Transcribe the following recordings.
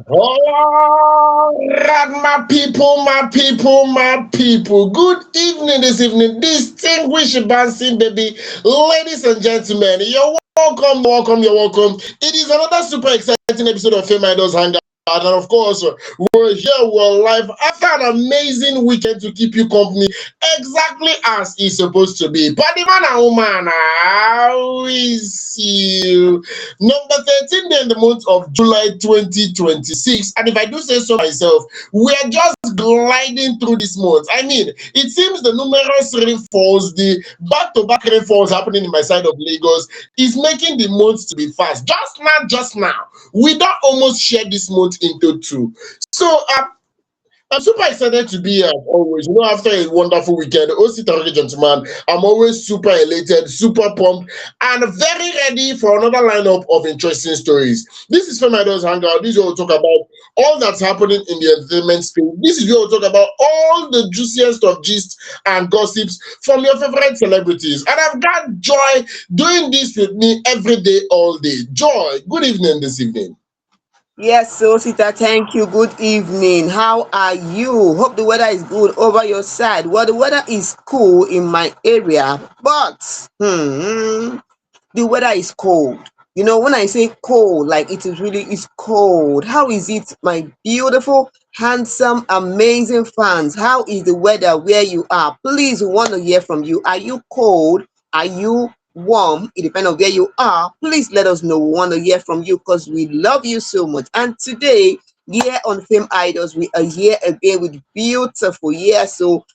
All right, my people, my people, my people. Good evening this evening, distinguished bouncing baby, ladies and gentlemen. You're welcome, welcome, you're welcome. It is another super exciting episode of FameIdols Hangout. And of course, we're here, we're live after an amazing weekend to keep you company exactly as it's supposed to be. Party man and woman, how is you? Number 13 day in the month of July 2026. And if I do say so myself, we are just gliding through this month. I mean, it seems the numerous rainfalls, the back-to-back rainfalls happening in my side of Lagos is making the month to be fast. Just now. We don't almost share this month into two. So I'm super excited to be here as always. You know, after a wonderful weekend, OC Target gentlemen, I'm always super elated, super pumped, and very ready for another lineup of interesting stories. This is FameIdols Hangout. This is where we'll talk about all that's happening in the entertainment space. This is where we'll talk about all the juiciest of gists and gossips from your favorite celebrities. And I've got Joy doing this with me every day, all day. Joy, good evening this evening. Yes, so Sita, thank you. Good evening. How are you? Hope the weather is good over your side. Well, the weather is cool in my area, but the weather is cold. You know, when I say cold, like it's cold. How is it, my beautiful, handsome, amazing fans? How is the weather where you are? Please, we want to hear from you. Are you cold? Are you warm? It depends on where you are. Please let us know. We want to hear from you because we love you so much. And today, here on Fame Idols, we are here again with beautiful, so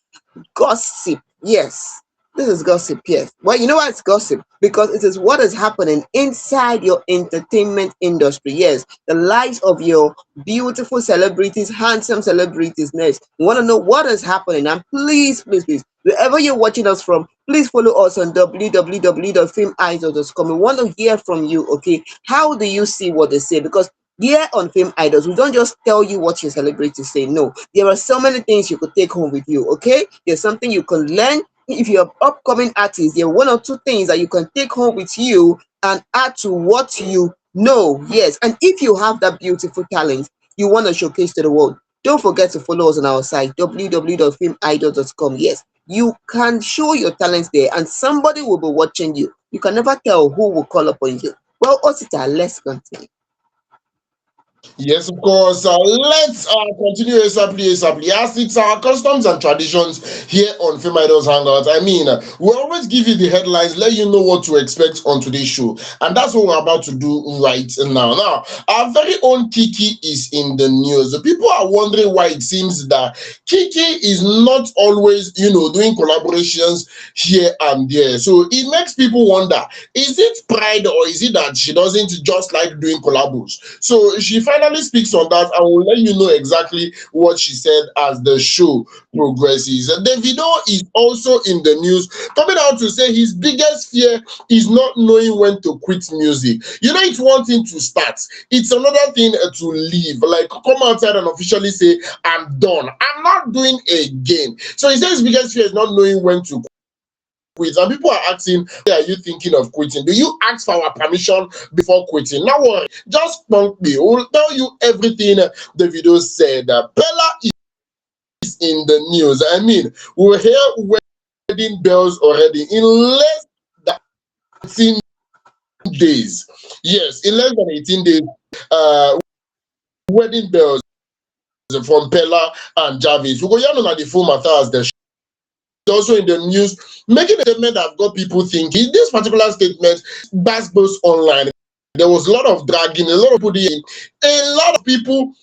gossip. Yes, this is gossip. Yes. Well, you know what? It's gossip because it is what is happening inside your entertainment industry. Yes, the lives of your beautiful celebrities, handsome celebrities. Next, you want to know what is happening, and please, wherever you're watching us from, please follow us on www.fameidols.com. We want to hear from you. Okay, how do you see what they say? Because here on Fame Idols, we don't just tell you what your celebrities say. No, there are so many things you could take home with you. Okay, there's something you can learn. If you're an upcoming artist, there are one or two things that you can take home with you and add to what you know. Yes, and if you have that beautiful talent you want to showcase to the world, don't forget to follow us on our site www.fameidols.com. Yes, you can show your talents there, and somebody will be watching you. You can never tell who will call upon you. Well, Osita, let's continue. Yes, of course. Let's continue ASAP. As it's our customs and traditions here on FameIdols Hangout. I mean, we always give you the headlines, let you know what to expect on today's show. And that's what we're about to do right now. Now, our very own Kiekie is in the news. The people are wondering why it seems that Kiekie is not always, doing collaborations here and there. So it makes people wonder, is it pride or is it that she doesn't just like doing collabos? So she finally speaks on that and will let you know exactly what she said as the show progresses. Davido is also in the news, coming out to say his biggest fear is not knowing when to quit music. It's one thing to start, it's another thing to leave. Like, come outside and officially say, I'm done, I'm not doing again. So he says his biggest fear is not knowing when to quit. And people are asking, are you thinking of quitting? Do you ask for our permission before quitting? Now worry, just punk me. We'll tell you everything the video said. Peller is in the news. I mean, we'll hear wedding bells already in less than 18 days. Yes, in less than 18 days, wedding bells from Peller and Jarvis. We go yarn on the full matter as the also in the news, making a statement that got people thinking. This particular statement burst online. There was a lot of dragging, a lot of putting in. A lot of people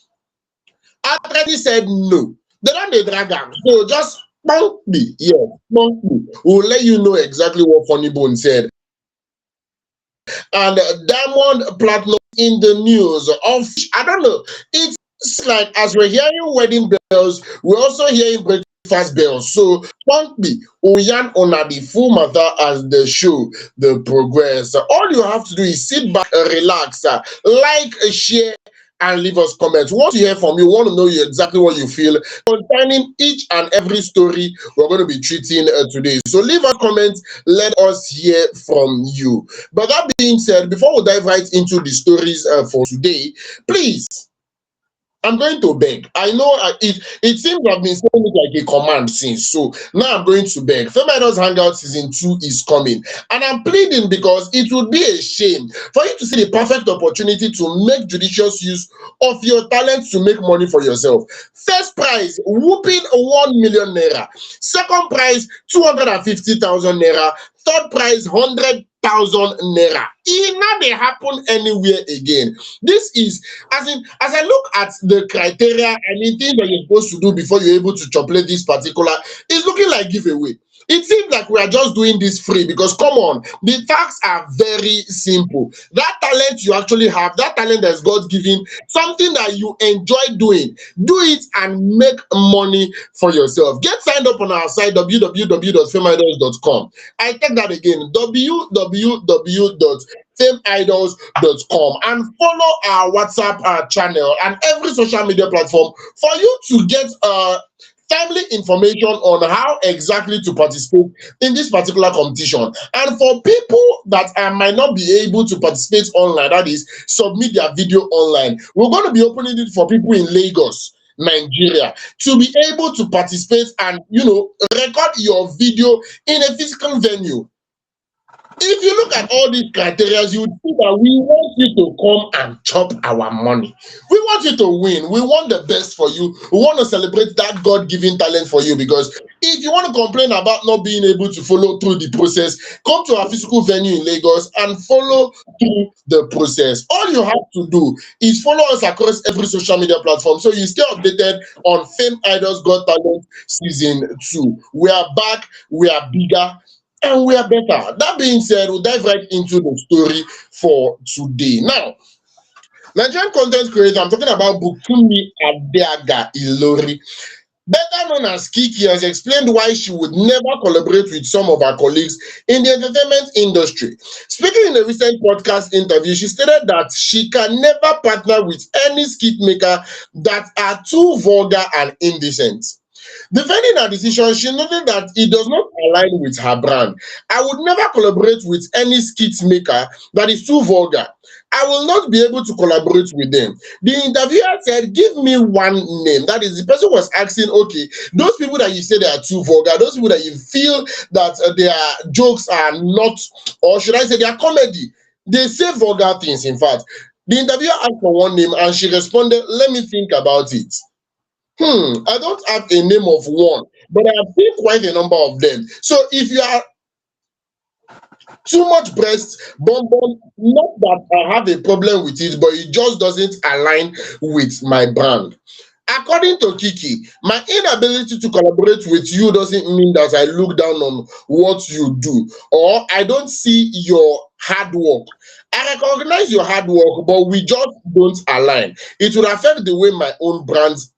already said no. They don't they drag them. So just punk me. Yeah, punk me. We'll let you know exactly what Funnybone said. And Diamond Platnumz in the news of, I don't know, it's like as we're hearing wedding bells, we're also hearing breakfast bells. So punk me, Oyan on the full matter as the show the progress. All you have to do is sit back, relax, like, share, and leave us comments. We want to hear from you. We want to know you exactly what you feel concerning each and every story we're going to be treating today. So leave us comments. Let us hear from you. But that being said, before we dive right into the stories for today, please I'm going to beg. I know it seems I've been saying it like a command since. So now I'm going to beg. FameIdols Hangout season 2 is coming. And I'm pleading because it would be a shame for you to see the perfect opportunity to make judicious use of your talent to make money for yourself. First prize, whooping 1 million naira. Second prize, 250,000 naira. Third prize, 100,000 naira. It not they happen anywhere again. This is as I look at the criteria, I mean things that you're supposed to do before you're able to chocolate this particular, it's looking like giveaway. It seems like we are just doing this free because come on, the tasks are very simple. That talent you actually have, that talent that's God given, something that you enjoy doing, do it and make money for yourself. Get signed up on our site www.fameidols.com. I take that again, www.fameidols.com, and follow our WhatsApp channel and every social media platform for you to get timely information on how exactly to participate in this particular competition. And for people that might not be able to participate online, that is, submit their video online, we're going to be opening it for people in Lagos, Nigeria, to be able to participate and record your video in a physical venue. If you look at all these criteria, you would see that we want you to come and chop our money. We want you to win. We want the best for you. We want to celebrate that God-given talent for you, because if you want to complain about not being able to follow through the process, come to our physical venue in Lagos and follow through the process. All you have to do is follow us across every social media platform so you stay updated on Fame Idols Got Talent Season 2. We are back. We are bigger. And we are better. That being said, we'll dive right into the story for today. Now, Nigerian content creator, I'm talking about Bukumi Adeaga Ilori, better known as Kiekie, has explained why she would never collaborate with some of her colleagues in the entertainment industry. Speaking in a recent podcast interview, she stated that she can never partner with any skit maker that are too vulgar and indecent. Defending her decision, she noted that it does not align with her brand. I would never collaborate with any skit maker that is too vulgar. I will not be able to collaborate with them. The interviewer said, give me one name. That is, the person was asking, okay, those people that you say they are too vulgar, those people that you feel that their jokes are not, or should I say they are comedy, they say vulgar things, in fact. The interviewer asked for one name and she responded, let me think about it. I don't have a name of one, but I have seen quite a number of them. So if you are too much breast, not that I have a problem with it, but it just doesn't align with my brand. According to Kiekie, my inability to collaborate with you doesn't mean that I look down on what you do or I don't see your hard work. I recognize your hard work, but we just don't align. It will affect the way my own brands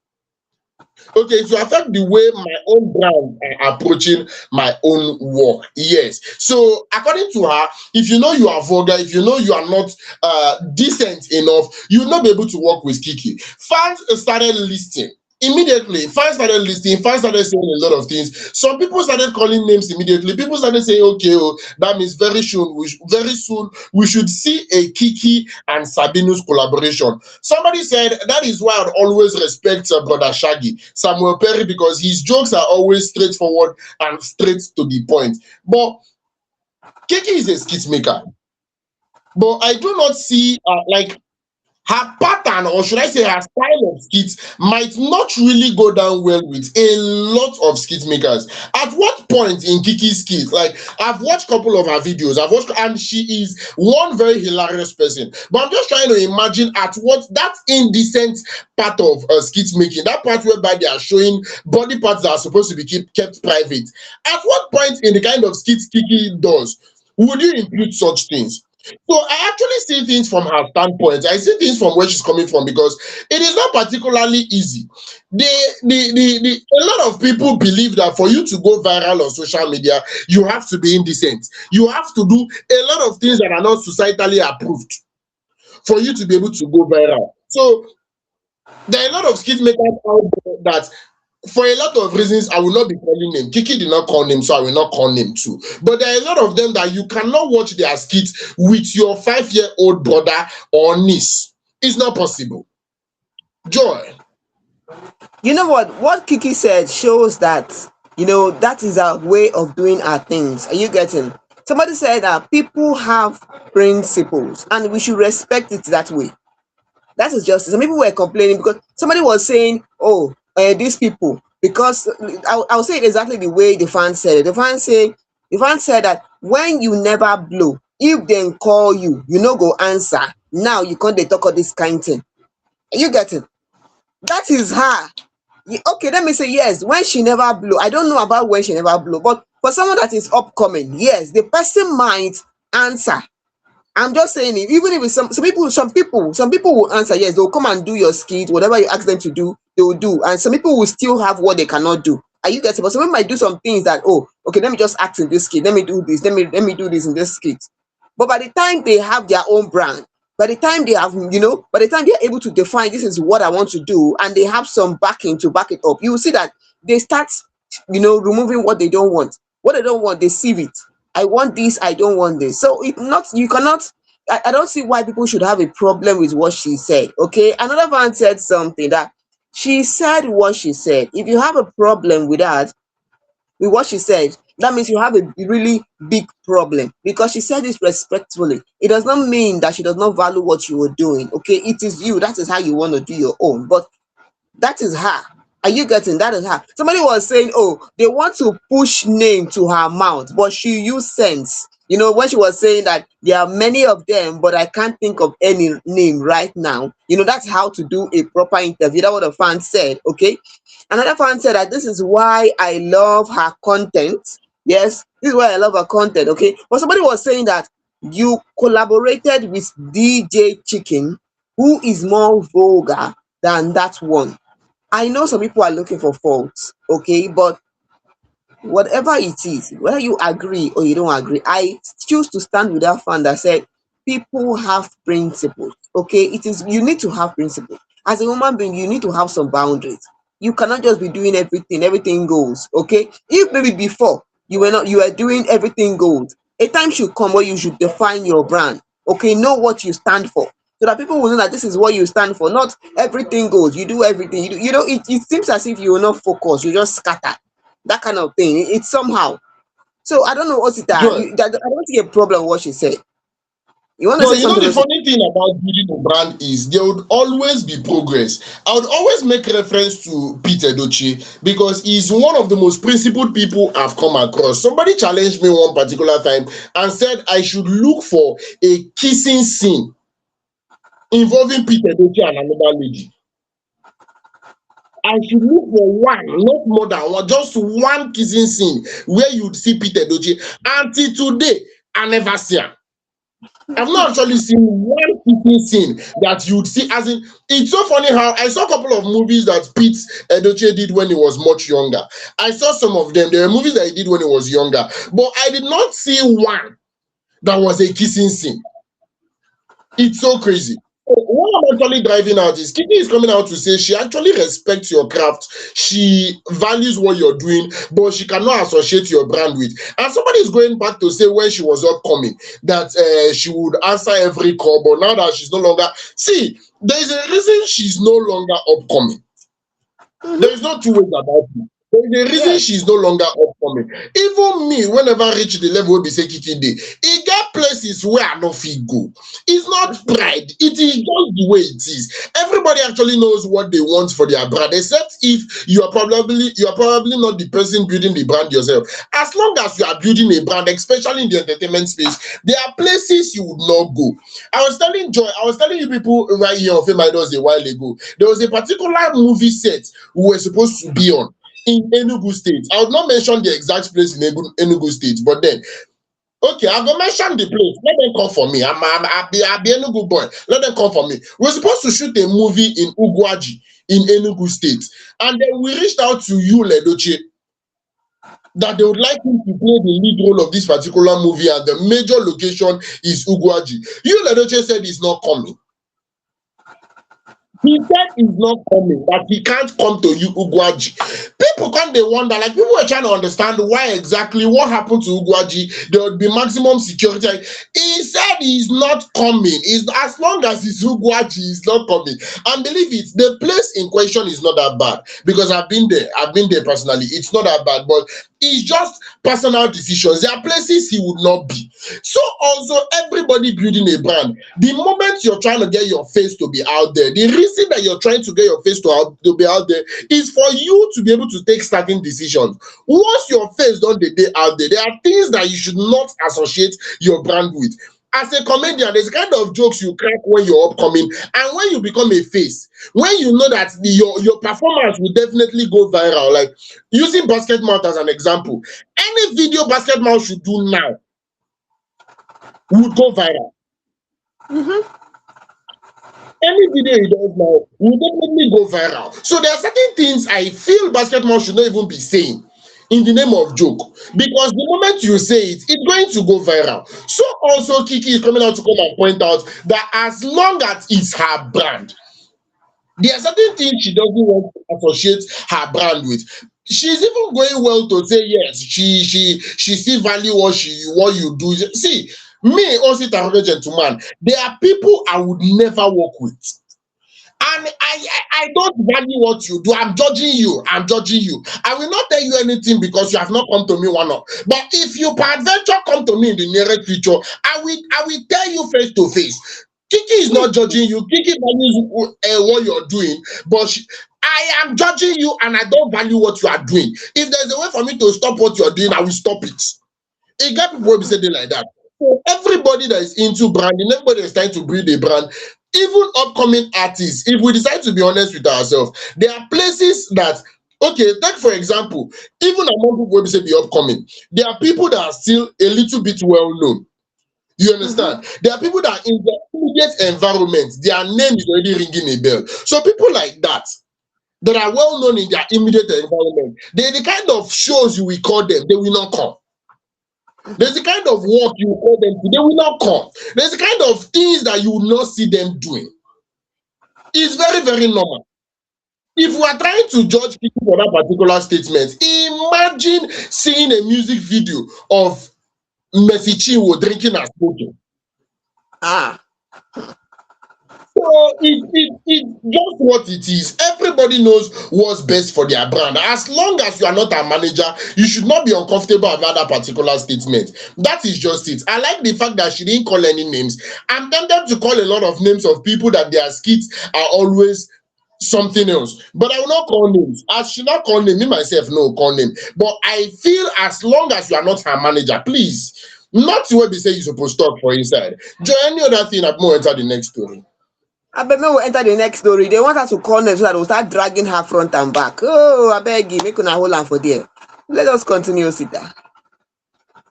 Okay, to affect the way my own brand are approaching my own work. Yes. So according to her, if you know you are vulgar, if you know you are not decent enough, you will not be able to work with Kiekie. Fans started listing. Immediately, fans started saying a lot of things. Some people started calling names immediately. People started saying, okay, oh, that means very soon we should see a Kiekie and Sabinus collaboration. Somebody said that is why I always respect brother Shaggy, Samuel Perry, because his jokes are always straightforward and straight to the point. But Kiekie is a skit maker. But I do not see her pattern, or should I say her style of skits, might not really go down well with a lot of skit makers. At what point in Kiki's skits, like I've watched a couple of her videos, and she is one very hilarious person. But I'm just trying to imagine at what that indecent part of skit making, that part whereby they are showing body parts that are supposed to be kept private. At what point in the kind of skits Kiekie does would you include such things? So I actually see things from her standpoint. I see things from where she's coming from, because it is not particularly easy. A lot of people believe that for you to go viral on social media, you have to be indecent. You have to do a lot of things that are not societally approved for you to be able to go viral. So there are a lot of skit makers out there that, for a lot of reasons, I will not be calling them. Kiekie did not call them, so I will not call them too. But there are a lot of them that you cannot watch their skits with your 5-year-old brother or niece. It's not possible. Joy. You know what Kiki said shows that, that is our way of doing our things. Are you getting? Somebody said that people have principles and we should respect it that way. That is justice. Some people were complaining because somebody was saying, "Oh, these people." Because I'll say it exactly the way the fan said it. The fan said that when you never blow, if they call you, you no go answer. Now you can't they talk of this kind thing. Are you getting? That is her. Okay, let me say yes. When she never blow, I don't know about when she never blow, but for someone that is upcoming, yes, the person might answer. I'm just saying it. Even if it's some people will answer yes, they'll come and do your skit, whatever you ask them to do, they will do. And some people will still have what they cannot do. Are you getting? But some people might do some things that, oh, okay, let me just act in this skit, let me do this, let me do this in this skit. But by the time they have their own brand, by the time they have, by the time they're able to define this is what I want to do, and they have some backing to back it up, you will see that they start, removing what they don't want. What they don't want, they sieve it. I want this, I don't want this. So it not you cannot I don't see why people should have a problem with what she said. Okay. Another man said something that she said what she said. If you have a problem with that, with what she said, that means you have a really big problem because she said this respectfully. It does not mean that she does not value what you were doing. Okay, it is you. That is how you want to do your own. But that is her. Are you getting? That is her. Somebody was saying, oh, they want to push name to her mouth, but she used sense. When she was saying that there are many of them, but I can't think of any name right now. That's how to do a proper interview. That's what the fan said. Okay. Another fan said that this is why I love her content. Yes, this is why I love her content. Okay. But somebody was saying that you collaborated with DJ Chicken, who is more vulgar than that one. I know some people are looking for faults, okay, but whatever it is, whether you agree or you don't agree, I choose to stand with that fan that said people have principles. Okay, it is you need to have principles. As a human being, you need to have some boundaries. You cannot just be doing everything goes. Okay, if maybe before you were doing everything goes, a time should come where you should define your brand. Okay, know what you stand for so that people will know that this is what you stand for. Not everything goes. You do everything. It seems as if you will not focus. You just scatter that kind of thing. It's somehow. So I don't know what's it that Joy. I don't see a problem with what she said. You want to But say you know something, the Rosie? funny thing about building a brand is there would always be progress. I would always make reference to Peter Edochie because he's one of the most principled people I've come across. Somebody challenged me one particular time and said I should look for a kissing scene involving Peter Edochie and another lady. I should look for one, not more than one, just one kissing scene where you'd see Peter Edochie. Until today, I never see him. I've not actually seen one kissing scene that you'd see. As in, it's so funny how I saw a couple of movies that Pete Edochie did when he was much younger. I saw some of them. There were movies that he did when he was younger, but I did not see one that was a kissing scene. It's so crazy. What I'm actually driving out is Kiki is coming out to say she actually respects your craft. She values what you're doing, but she cannot associate your brand with. And somebody is going back to say when she was upcoming that she would answer every call, but now that she's no longer. See, there is a reason she's no longer upcoming. There is no two ways about it. There's a reason Yes. she's no longer upcoming. Even me, whenever I reach the level we say Kiki Day, it get places where I no fit go. It's not pride, it is just the way it is. Everybody actually knows what they want for their brand, except if you are probably not the person building the brand yourself. As long as you are building a brand, especially in the entertainment space, there are places you would not go. I was telling you people right here on FameIdols a while ago. There was a particular movie set we were supposed to be on in Enugu State. I would not mention the exact place in Enugu State, but then, okay, I'll go mention the place. Let them come for me. I'll be Enugu boy. Let them come for me. We're supposed to shoot a movie in Ugwaji in Enugu State. And then we reached out to you, Ledoche, that they would like him to play the lead role of this particular movie, and the major location is Ugwaji. You, Ledoche, said he's not coming. He said he's not coming, that he can't come to you, Ugwaji. People people can't they wonder, like people were trying to understand why exactly what happened to Ugwaji. There would be maximum security. Like, he said he's not coming. Is as long as it's Ugwaji, he's not coming. And believe it, the place in question is not that bad because I've been there. I've been there personally. It's not that bad, but it's just personal decisions. There are places he would not be. So also everybody building a brand. The moment you're trying to get your face to be out there, the reason that you're trying to get your face to be out there is for you to be able to take certain decisions. Once your face don't dey out there, there are things that you should not associate your brand with. As a comedian, there's kind of jokes you crack when you're upcoming, and when you become a face, when you know that your performance will definitely go viral. Like using basket mouth as an example, any video basket mouth should do now would go viral. Mm-hmm. Any video he does now will definitely go viral. So there are certain things I feel basketball should not even be saying in the name of joke, because the moment you say it, it's going to go viral. So also Kiekie is coming out to come and point out that as long as it's her brand, there are certain things she doesn't want to associate her brand with. She's even going well to say yes, she still value what you do. See, me also a gentleman, there are people I would never work with. And I don't value what you do. I'm judging you. I'm judging you. I will not tell you anything because you have not come to me one up. But if you peradventure come to me in the nearest future, I will tell you face to face. Kiekie is not judging you. Kiekie values what you're doing, but I am judging you, and I don't value what you are doing. If there's a way for me to stop what you're doing, I will stop it. It got people will be saying like that. So everybody that is into branding, everybody is trying to build a brand, even upcoming artists, if we decide to be honest with ourselves, there are places that, okay, take for example, even among people who say be upcoming, there are people that are still a little bit well known. You Mm-hmm. understand? There are people that in their immediate environment, their name is already ringing a bell. So people like that are well known in their immediate environment, they the kind of shows you will call them, they will not come. There's the kind of work you will call them to, they will not come. There's the kind of things that you will not see them doing. It's very, very normal. If we are trying to judge people for that particular statement, imagine seeing a music video of Messi Chinwo drinking and smoking. Ah. So it's just what it is. Everybody knows what's best for their brand. As long as you are not a manager, you should not be uncomfortable about that particular statement. That is just it. I like the fact that she didn't call any names. I'm tempted to call a lot of names of people that their skits are always something else. But I will not call names. I should not call name. Me myself, no call name. But I feel as long as you are not her manager, please, not to be say you're supposed to talk for inside. Do any other thing I've more enter the next story. I bet me will enter the next story. They want us to call them so that we'll start dragging her front and back. Oh, I beg you, make una hold on for there. Let us continue, Sita.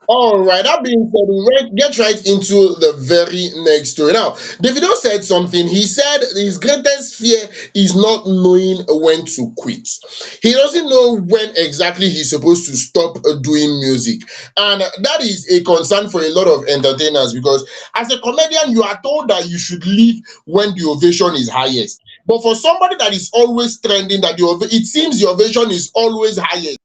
All right, that being said, get right into the very next story. Now, Davido said something. He said his greatest fear is not knowing when to quit. He doesn't know when exactly he's supposed to stop doing music. And that is a concern for a lot of entertainers because as a comedian, you are told that you should leave when the ovation is highest. But for somebody that is always trending, it seems your ovation is always highest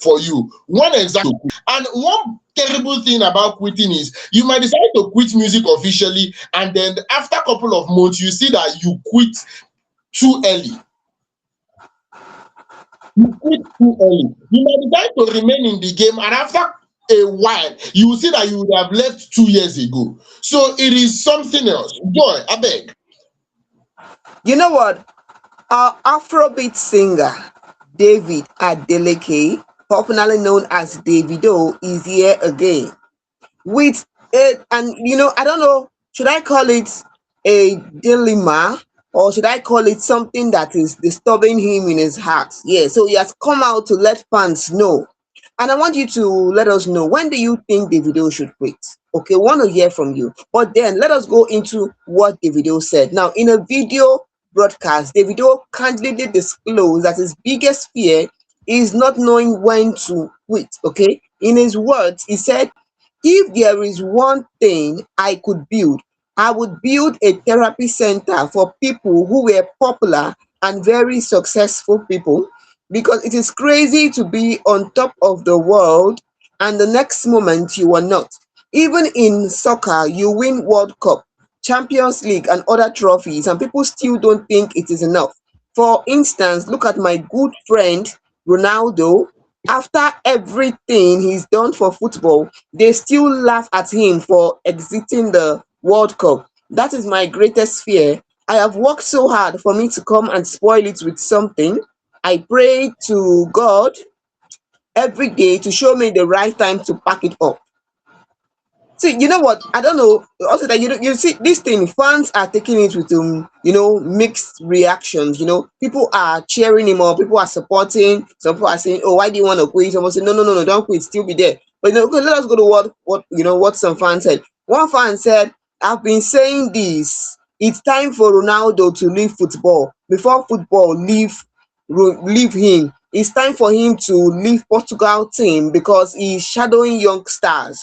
for you. One example, and one terrible thing about quitting is you might decide to quit music officially, and then after a couple of months, you see that you quit too early. You quit too early. You might decide to remain in the game, and after a while, you will see that you would have left 2 years ago. So it is something else. Joy, I beg. You know what? Our Afrobeat singer, David Adeleke, popularly known as Davido, is here again with it. And I don't know, should I call it a dilemma or should I call it something that is disturbing him in his heart? Yeah, so he has come out to let fans know. And I want you to let us know, when do you think Davido should quit? Okay, we want to hear from you. But then let us go into what Davido said. Now, in a video broadcast, Davido candidly disclosed that his biggest fear is not knowing when to quit. Okay, in his words, he said, if there is one thing I could build, I would build a therapy center for people who were popular and very successful people. because it is crazy to be on top of the world and the next moment you are not. Even in soccer, you win World Cup, Champions League, and other trophies, and people still don't think it is enough. For instance, look at my good friend Ronaldo. After everything he's done for football, they still laugh at him for exiting the World Cup. That is my greatest fear. I have worked so hard for me to come and spoil it with something. I pray to God every day to show me the right time to pack it up. See, you know what? I don't know. Also, that you see this thing, fans are taking it with mixed reactions. People are cheering him up, people are supporting. Some people are saying, "Oh, why do you want to quit?" Someone say, "No, no, no, no, don't quit. Still be there." But okay, let us go to what some fans said. One fan said, "I've been saying this. It's time for Ronaldo to leave football before football leave him. It's time for him to leave Portugal team because he's shadowing young stars."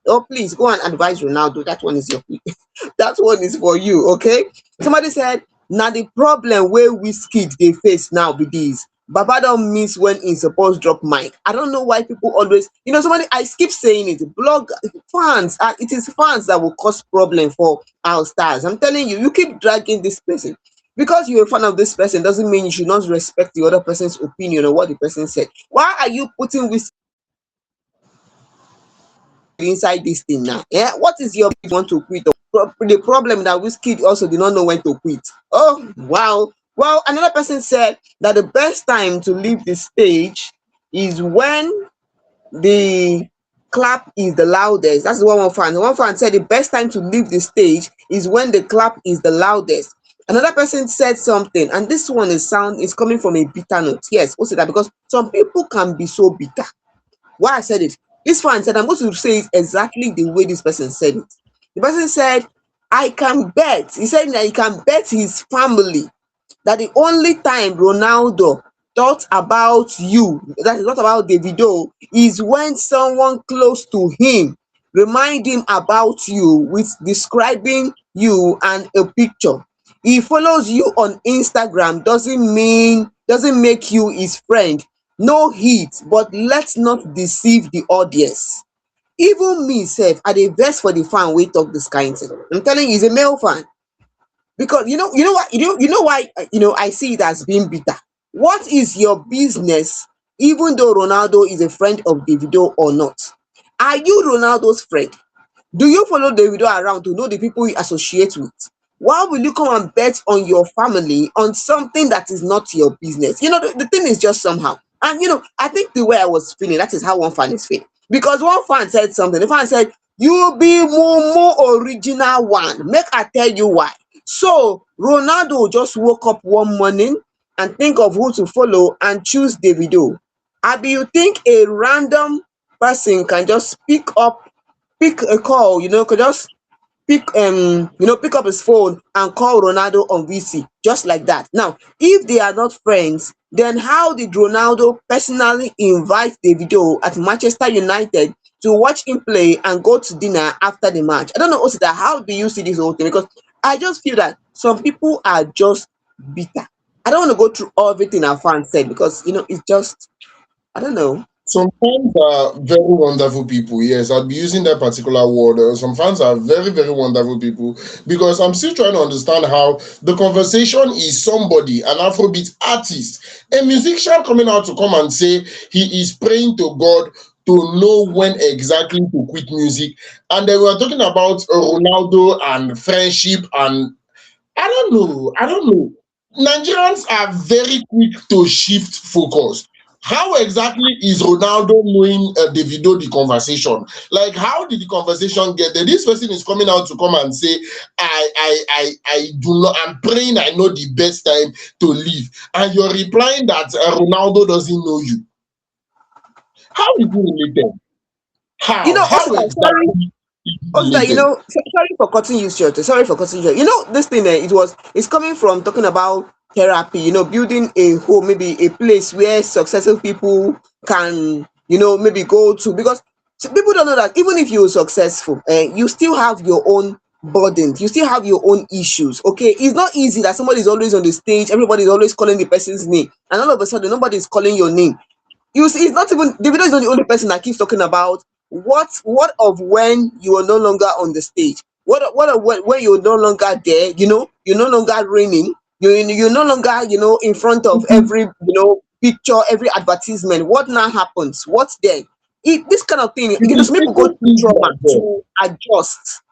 Oh, please go and advise Ronaldo. That one is your that one is for you, okay? Somebody said, now the problem where Wizkid they face now be this. Baba don't miss when he supposed drop mic. I don't know why people always, somebody, I keep saying it, blog fans, it is fans that will cause problem for our stars. I'm telling you, you keep dragging this person. Because you're a fan of this person doesn't mean you should not respect the other person's opinion or what the person said. Why are you putting Wizkid inside this thing now? Yeah, what is your want to quit? The problem that Wizkid also did not know when to quit. Oh wow. Well, another person said that the best time to leave the stage is when the clap is the loudest. That's the one fan. The one fan said the best time to leave the stage is when the clap is the loudest. Another person said something, and this one is coming from a bitter note. Yes, what's that? Because some people can be so bitter. Why I said it? This fan said, I'm going to say it exactly the way this person said it. The person said, I can bet. He said that he can bet his family that the only time Ronaldo thought about you, that is not about Davido, is when someone close to him remind him about you with describing you and a picture. He follows you on Instagram doesn't make you his friend. No heat, but let's not deceive the audience. Even me sef, I dey vex for the fan wey talk this kind thing. I'm telling you, he's a male fan. Because why I see it as being bitter. What is your business, even though Ronaldo is a friend of Davido or not? Are you Ronaldo's friend? Do you follow Davido around to know the people you associate with? Why will you come and bet on your family on something that is not your business? The thing is just somehow. And I think the way I was feeling, that is how one fan is feeling. Because one fan said something. The fan said, "You be Momo original one. Make I tell you why." So Ronaldo just woke up one morning and think of who to follow and choose Davido. Abi, you think a random person can just pick a call, could just pick up his phone and call Ronaldo on VC just like that? Now, if they are not friends, then how did Ronaldo personally invite Davido at Manchester United to watch him play and go to dinner after the match? I don't know, Osita, how do you see this whole thing? Because I just feel that some people are just bitter. I don't want to go through everything our fans said because it's just, I don't know. Some fans are very wonderful people. Yes, I'll be using that particular word. Some fans are very, very wonderful people because I'm still trying to understand how the conversation is somebody, an Afrobeat artist, a musician coming out to come and say he is praying to God to know when exactly to quit music. And then we are talking about Ronaldo and friendship and I don't know. Nigerians are very quick to shift focus. How exactly is Ronaldo knowing Davido the conversation? Like, how did the conversation get there? This person is coming out to come and say, I do not. I'm praying. I know the best time to leave, and you're replying that Ronaldo doesn't know you. How is it related? How Also, sorry, exactly is it also, related? sorry for cutting you short. Sorry for cutting you short. This thing, it's coming from talking about therapy, building a home, maybe a place where successful people can, maybe go to. Because people don't know that even if you're successful, you still have your own burdened. You still have your own issues. Okay, it's not easy that somebody is always on the stage, everybody is always calling the person's name, and all of a sudden nobody is calling your name. You see, it's not even Davido is not the only person that keeps talking about what of when you are no longer on the stage. What of when you're no longer there, you're no longer reigning, you're no longer, in front of every, picture, every advertisement. What now happens? What's there? This kind of thing, It is some people go even through easier trauma there. to adjust.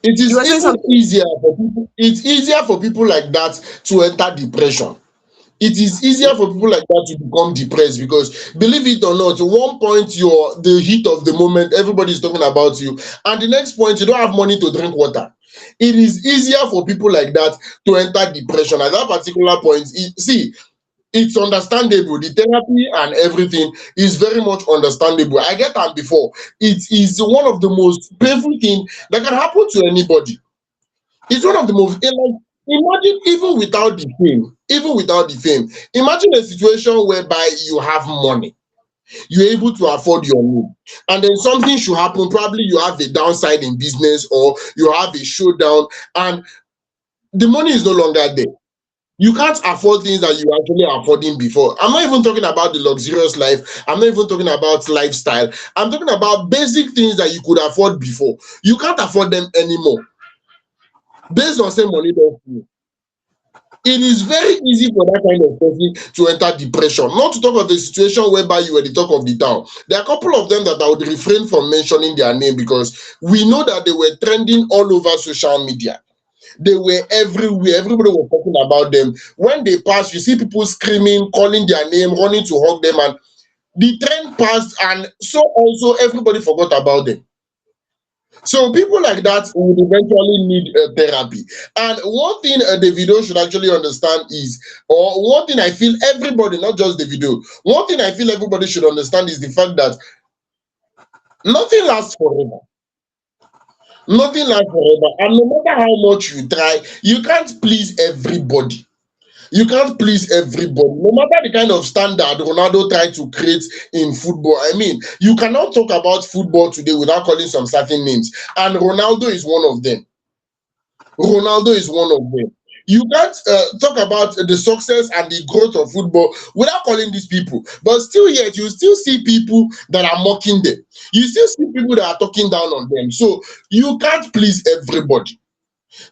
It You is were saying even something? easier for people. It's easier for people like that to enter depression. It is easier for people like that to become depressed because, believe it or not, at one point you're the heat of the moment, everybody's talking about you, and the next point you don't have money to drink water. It is easier for people like that to enter depression at that particular point. See, it's understandable. The therapy and everything is very much understandable. I get that before. It is one of the most painful thing that can happen to anybody. It's one of the most like, imagine even without the fame, imagine a situation whereby you have money, you're able to afford your meal, and then something should happen. Probably you have a downside in business or you have a showdown, and the money is no longer there. You can't afford things that you were actually affording before. I'm not even talking about the luxurious life. I'm not even talking about lifestyle. I'm talking about basic things that you could afford before. You can't afford them anymore based on say money don't flow. It is very easy for that kind of person to enter depression. Not to talk of the situation whereby you were the talk of the town. There are a couple of them that I would refrain from mentioning their name because we know that they were trending all over social media. They were everywhere. Everybody was talking about them. When they pass, you see people screaming, calling their name, running to hug them, and the trend passed, and so also everybody forgot about them. So people like that would eventually need therapy. And one thing the video should actually understand is, or one thing I feel everybody, not just the video, one thing I feel everybody should understand is the fact that nothing lasts forever. Nothing lasts forever. And no matter how much you try, you can't please everybody. You can't please everybody. No matter the kind of standard Ronaldo tried to create in football. I mean, you cannot talk about football today without calling some certain names. And Ronaldo is one of them. Ronaldo is one of them. You can't talk about the success and the growth of football without calling these people. But still, yet you still see people that are mocking them. You still see people that are talking down on them. So you can't please everybody.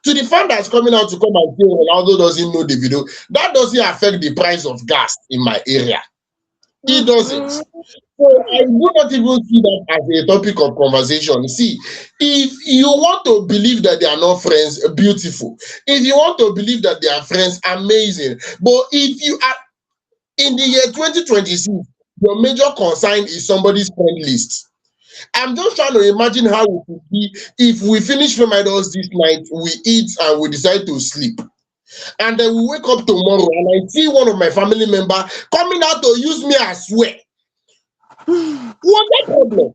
To the fan that's coming out to come and say Ronaldo doesn't know the video, that doesn't affect the price of gas in my area. It doesn't. So I do not even see that as a topic of conversation. See, if you want to believe that they are not friends, beautiful. If you want to believe that they are friends, amazing. But if you are in the year 2026, your major concern is somebody's friend list. I'm just trying to imagine how it would be if we finish FameIdols this night, we eat and we decide to sleep. And then we wake up tomorrow and I see one of my family member coming out to use me as swear. What that problem?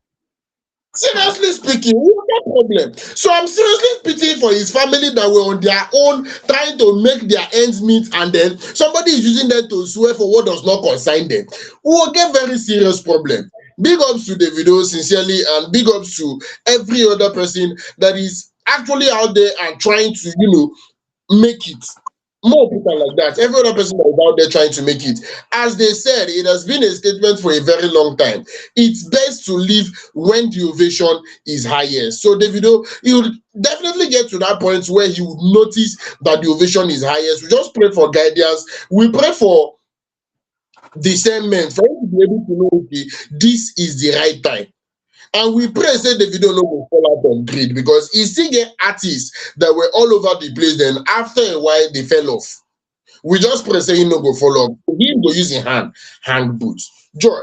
Seriously speaking, what that problem? So I'm seriously pitying for his family that were on their own trying to make their ends meet, and then somebody is using them to swear for what does not concern them. We will get very serious problem. Big ups to Davido sincerely, and big ups to every other person that is actually out there and trying to, make it. More people like that. Every other person that is out there trying to make it. As they said, it has been a statement for a very long time. It's best to leave when the ovation is highest. So Davido, he will definitely get to that point where he would notice that the ovation is highest. We just pray for guidance. We pray for discernment for him to be able to know, okay, this is the right time. And we pray say Davido no go fall out of grid because he still get artists that were all over the place. Then after a while they fell off. We just pray say he no go fall off. He go use him hand boots. Joy.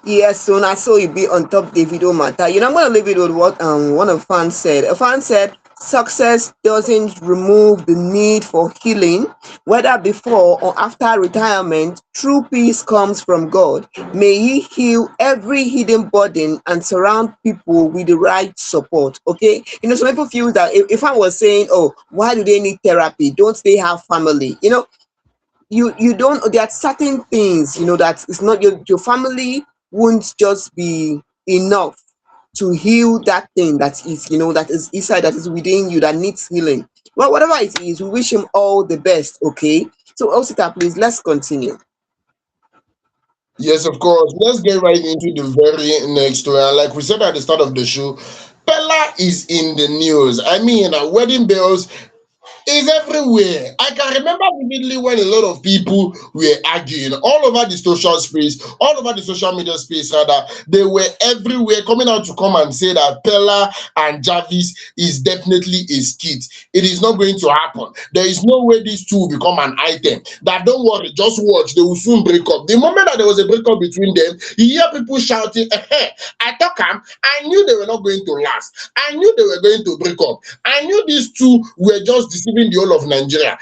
Yes, so now so it be on top the video matter. I'm gonna leave it with what one of fans said. A fan said success doesn't remove the need for healing, whether before or after retirement. True peace comes from God. May He heal every hidden burden and surround people with the right support. Okay, some people feel that if I was saying, oh, why do they need therapy? Don't they have family? You don't, there are certain things that it's not your family won't just be enough. to heal that thing that is, that is inside, that is within you, that needs healing. Well, whatever it is, we wish him all the best. Okay. So, Osita, please, let's continue. Yes, of course. Let's get right into the very next story. And like we said at the start of the show, Peller is in the news. I mean, wedding bells is everywhere. I can remember vividly when a lot of people were arguing all over the social space, all over the social media space, rather. They were everywhere coming out to come and say that Peller and Jarvis is definitely a skit. It is not going to happen. There is no way these two will become an item. That don't worry, just watch. They will soon break up. The moment that there was a breakup between them, you hear people shouting, I thought I knew they were not going to last. I knew they were going to break up. I knew these two were just deceiving the whole of Nigeria.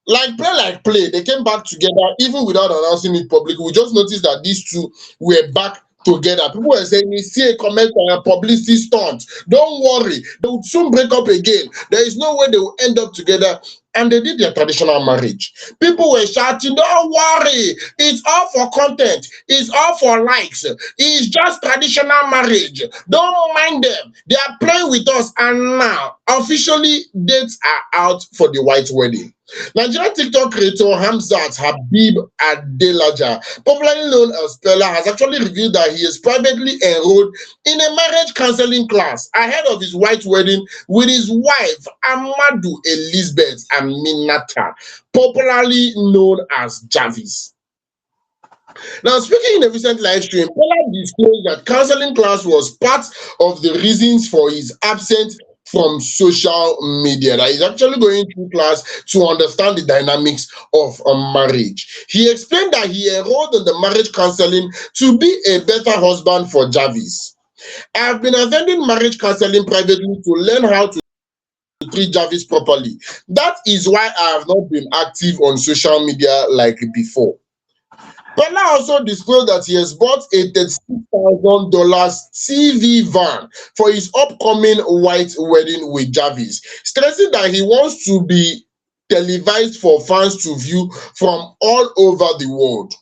Like play, they came back together even without announcing it publicly. We just noticed that these two were back together. People were saying, "You see a comment on a publicity stunt. Don't worry, they will soon break up again. There is no way they will end up together." And they did their traditional marriage. People were shouting, "Don't worry, it's all for content, it's all for likes, it's just traditional marriage. Don't mind them. They are playing with us." And now, officially, dates are out for the white wedding. Nigerian TikTok creator Hamzat Habib Adelaja, popularly known as Peller, has actually revealed that he is privately enrolled in a marriage counseling class ahead of his white wedding with his wife Amadu Elizabeth Aminata, popularly known as Jarvis. Now, speaking in a recent live stream, Peller disclosed that counseling class was part of the reasons for his absence from social media. That he's actually going through class to understand the dynamics of a marriage. He explained that he enrolled in the marriage counseling to be a better husband for Jarvis. "I have been attending marriage counseling privately to learn how to treat Jarvis properly. That is why I have not been active on social media like before." Peller also disclosed that he has bought a $36,000 TV van for his upcoming white wedding with Jarvis, stressing that he wants to be televised for fans to view from all over the world.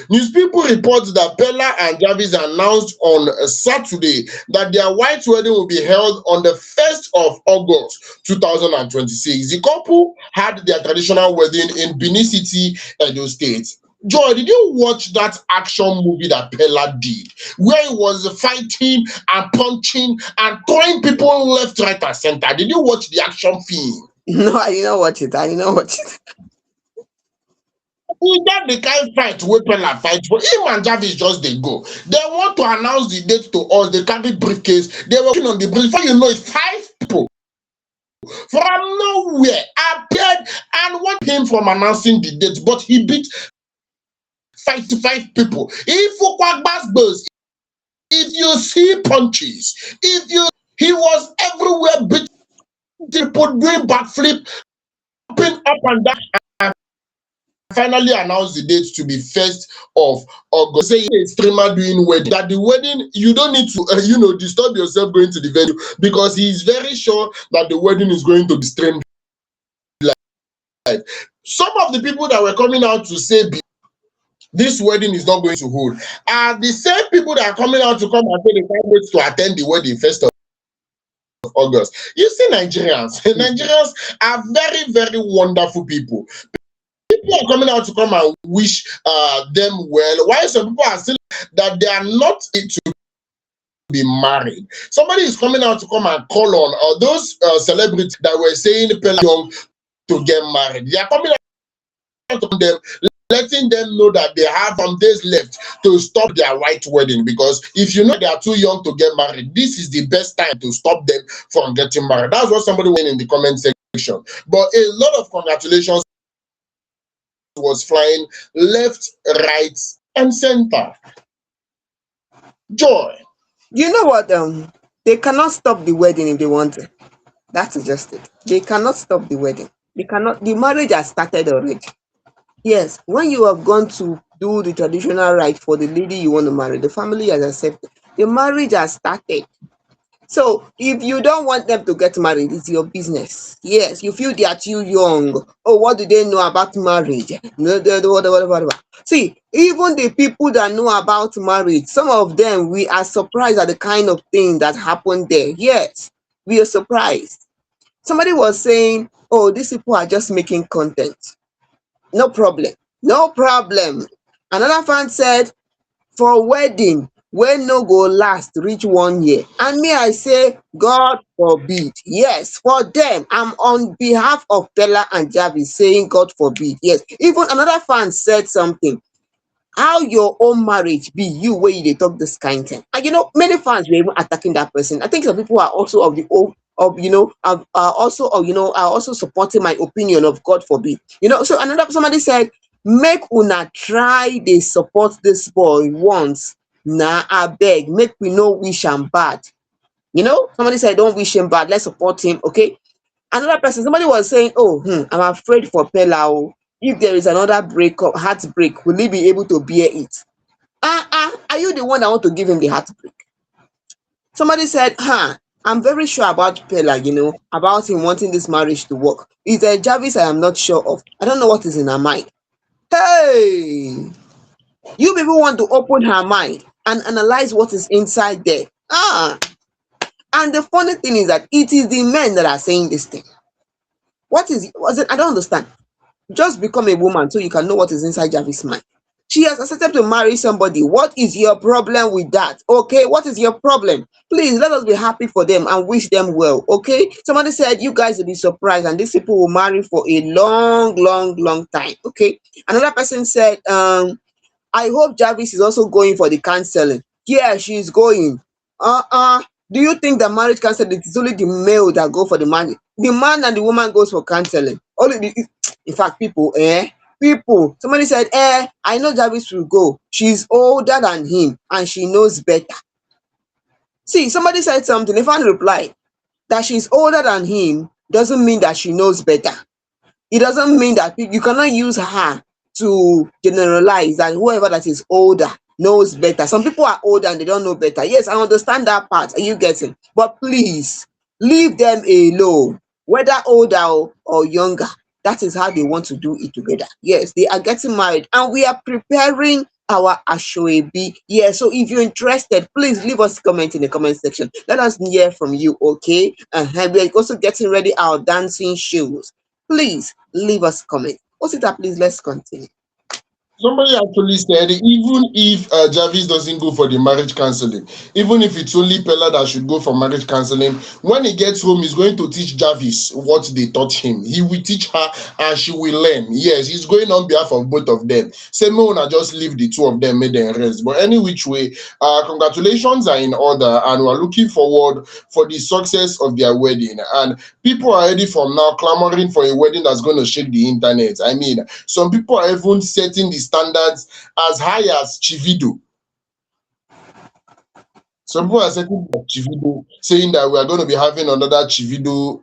News people report that Peller and Jarvis announced on Saturday that their white wedding will be held on the 1st of August 2026. The couple had their traditional wedding in Benin City, Edo State. Joy, did you watch that action movie that Peller did, where he was fighting and punching and throwing people left, right, and center? Did you watch the action film? No, I did not watch it. I did not watch it. That the kind fight wey Peller fight for him and Jarvis just dey go. They want to announce the date to us. They carry briefcase. They were working on the brief. Before you know it, 5 people from nowhere appeared and want him from announcing the date, but he beat 5 people. If you quack bass, if you see punches, he was everywhere beating people, doing backflip, jumping up and down, and finally announced the date to be 1st of August. Say a streamer doing wedding, that the wedding you don't need to disturb yourself going to the venue, because he is very sure that the wedding is going to be streamed live. Some of the people that were coming out to say this wedding is not going to hold are the same people that are coming out to come and say they can't wait to attend the wedding 1st of August. You see, Nigerians are very, very wonderful people. People are coming out to come and wish them well, while some people are still that they are not to be married. Somebody is coming out to come and call on those celebrities that were saying Peller young to get married. They are coming out to them, letting them know that they have some days left to stop their white wedding, because if you know they are too young to get married, this is the best time to stop them from getting married. That's what somebody went in the comment section. But a lot of congratulations was flying left, right, and center. Joy. You know what? They cannot stop the wedding if they want to. That is just it. They cannot stop the wedding. They cannot. The marriage has started already. Yes, when you have gone to do the traditional rite for the lady you want to marry, the family has accepted. The marriage has started. So if you don't want them to get married, it's your business. Yes, you feel they are too young. Oh, what do they know about marriage? No, whatever. See, even the people that know about marriage, some of them, we are surprised at the kind of thing that happened there. Yes, we are surprised. Somebody was saying, oh, these people are just making content. No problem. No problem. Another fan said, for wedding wey no go last reach 1 year, and me I say God forbid. Yes, for them, I'm on behalf of Peller and Jarvis saying God forbid. Yes, even another fan said something, how your own marriage be you wey you dey talk this kind thing. And many fans were even attacking that person. I think some people are also of the old of are also of are also supporting my opinion of God forbid. So another somebody said, make una try dey support this boy once. Na abeg, make we no wish am bad. Somebody said don't wish him bad, let's support him. Okay. Another person, somebody was saying, oh, I'm afraid for Pella. Oh, if there is another breakup, heartbreak, will he be able to bear it? Are you the one that want to give him the heartbreak? Somebody said, I'm very sure about Pella, about him wanting this marriage to work. It's a Jarvis I am not sure of. I don't know what is in her mind. Hey, you people want to open her mind and analyze what is inside there. And the funny thing is that it is the men that are saying this thing. What is it? Was it? I don't understand. Just become a woman so you can know what is inside Jarvis' mind. She has accepted to marry somebody. What is your problem with that? Okay, what is your problem? Please let us be happy for them and wish them well. Okay, somebody said you guys will be surprised and these people will marry for a long, long, long time. Okay, another person said, I hope Jarvis is also going for the counseling. Yeah, she's going. Do you think that marriage counseling is only the male that go for the man? The man and the woman goes for counseling. Only in fact, people, people. Somebody said, I know Jarvis will go. She's older than him and she knows better. See, somebody said something. If I reply that she's older than him doesn't mean that she knows better. It doesn't mean that you cannot use her to generalize that whoever that is older knows better. Some people are older and they don't know better. Yes, I understand that part. Are you getting? But please leave them alone, whether older or younger. That is how they want to do it together. Yes, they are getting married and we are preparing our Ashoebi. Yeah, so if you're interested, please leave us a comment in the comment section. Let us hear from you, okay? And we're also getting ready our dancing shoes. Please leave us a comment. Osita, please let's continue. Somebody actually said even if Jarvis doesn't go for the marriage counseling, even if it's only Pella that should go for marriage counseling, when he gets home, he's going to teach Jarvis what they taught him. He will teach her and she will learn. Yes, he's going on behalf of both of them. Say, Mona, just leave the two of them, make them rest. But any which way, congratulations are in order and we're looking forward for the success of their wedding. And people are ready from now clamoring for a wedding that's going to shake the internet. I mean, some people are even setting the standards as high as Chivido. Some people are setting Chivido, saying that we are going to be having another Chivido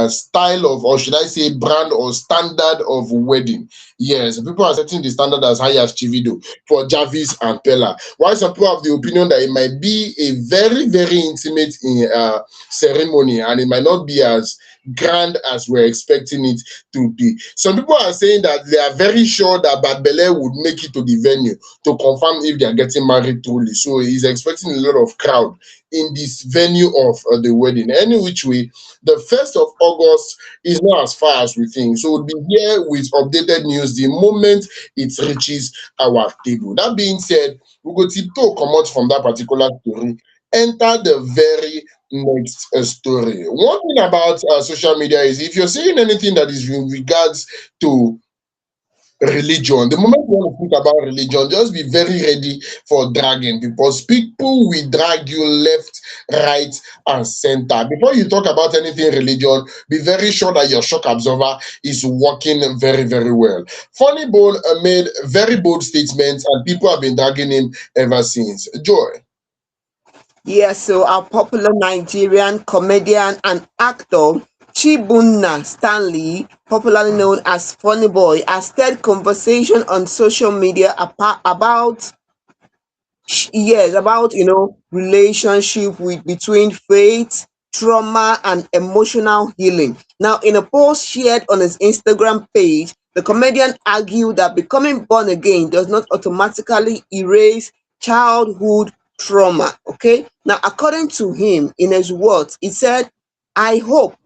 style of, or should I say, brand or standard of wedding. Yes, people are setting the standard as high as Chivido for Jarvis and Pella. While some people have the opinion that it might be a very, very intimate ceremony and it might not be as grand as we're expecting it to be. Some people are saying that they are very sure that Bad Belle would make it to the venue to confirm if they are getting married truly. So he's expecting a lot of crowd in this venue of the wedding. Any which way, the 1st of August is not as far as we think. So we'll be here with updated news the moment it reaches our table. That being said, we go tiptoe come out from that particular story, enter the very next story. One thing about social media is if you're saying anything that is in regards to religion, the moment you want to think about religion, just be very ready for dragging because people will drag you left, right, and center. Before you talk about anything religion, be very sure that your shock absorber is working very, very well. Funnybone made very bold statements and people have been dragging him ever since. Joy. Yes, so our popular Nigerian comedian and actor Chibunna Stanley, popularly known as Funny Boy, has stirred conversation on social media about Yes, about relationship with between faith, trauma, and emotional healing. Now, in a post shared on his Instagram page, the comedian argued that becoming born again does not automatically erase childhood trauma. Okay, now according to him, in his words, he said, "I hope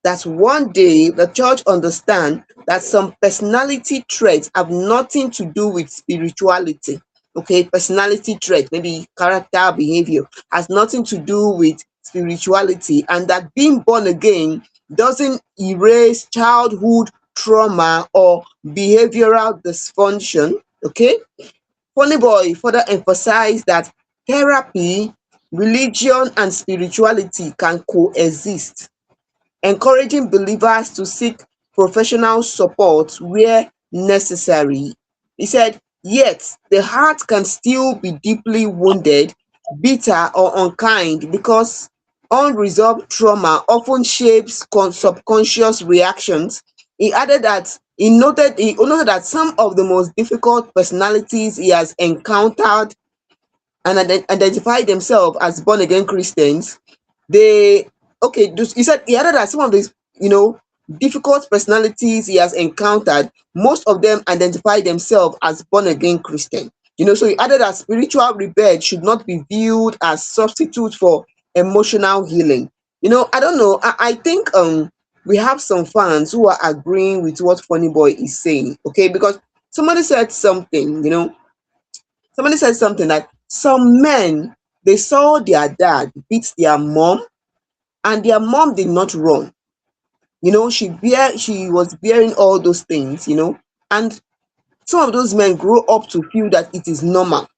that one day the church understand that some personality traits have nothing to do with spirituality. Okay, personality trait, maybe character behavior, has nothing to do with spirituality, and that being born again doesn't erase childhood trauma or behavioral dysfunction." Okay, Funny Boy further emphasized that therapy, religion, and spirituality can coexist, encouraging believers to seek professional support where necessary. He said, "Yet the heart can still be deeply wounded, bitter, or unkind because unresolved trauma often shapes subconscious reactions." He added that he noted that some of the most difficult personalities he has encountered and identify themselves as born again Christians, they he said he added that some of these difficult personalities he has encountered, most of them identify themselves as born again Christian. So he added that spiritual rebirth should not be viewed as substitute for emotional healing. I don't know. I think we have some fans who are agreeing with what Funny Boy is saying. Okay, because somebody said something, somebody said something like some men, they saw their dad beat their mom and their mom did not run. She was bearing all those things, and some of those men grow up to feel that it is normal.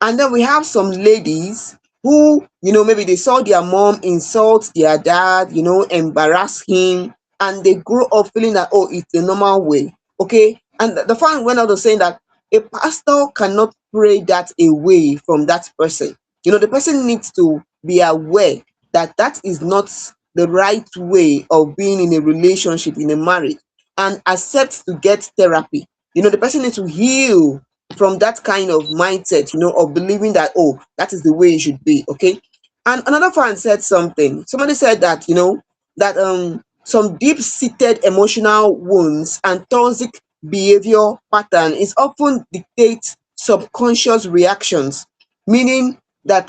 And then we have some ladies who, maybe they saw their mom insult their dad, embarrass him, and they grow up feeling that, oh, it's the normal way. Okay. And the fan went out of saying that a pastor cannot pray that away from that person. The person needs to be aware that that is not the right way of being in a relationship, in a marriage, and accept to get therapy. The person needs to heal from that kind of mindset, of believing that, oh, that is the way it should be. Okay. And another fan said something. Somebody said that, that some deep-seated emotional wounds and toxic behavior pattern is often dictate subconscious reactions, meaning that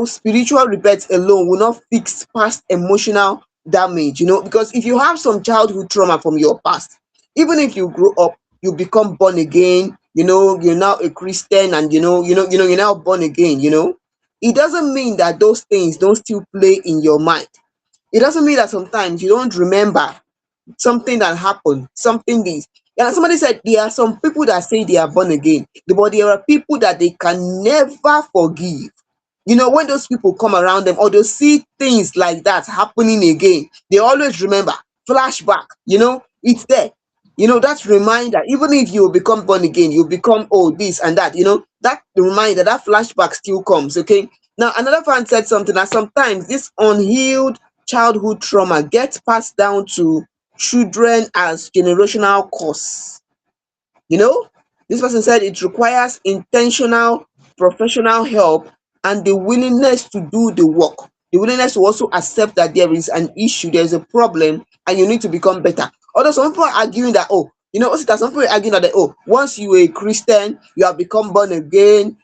spiritual rebirth alone will not fix past emotional damage, because if you have some childhood trauma from your past, even if you grow up, you become born again, you're now a Christian, and you're now born again, it doesn't mean that those things don't still play in your mind. It doesn't mean that sometimes you don't remember something that happened, something this. And somebody said there are some people that say they are born again, but there are people that they can never forgive. When those people come around them or they see things like that happening again, they always remember, flashback, it's there. That reminder, even if you become born again, you become, oh, this and that, that reminder, that flashback still comes. Okay. Now, another fan said something that sometimes this unhealed childhood trauma gets passed down to children as generational curse. You know, this person said it requires intentional professional help and the willingness to do the work. The willingness to also accept that there is an issue, there's a problem, and you need to become better. Although some people are arguing that, oh, also some people are arguing that, oh, once you are a Christian, you have become born again,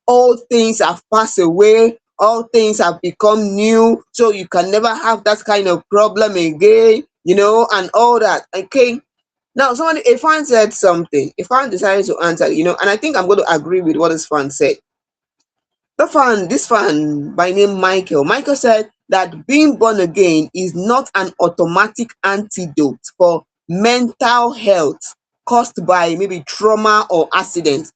all things have passed away, all things have become new, so you can never have that kind of problem again, and all that. Okay, now, a fan said something. A fan decided to answer, and I think I'm going to agree with what this fan said. This fan by name Michael. Michael said that being born again is not an automatic antidote for mental health caused by maybe trauma or accident.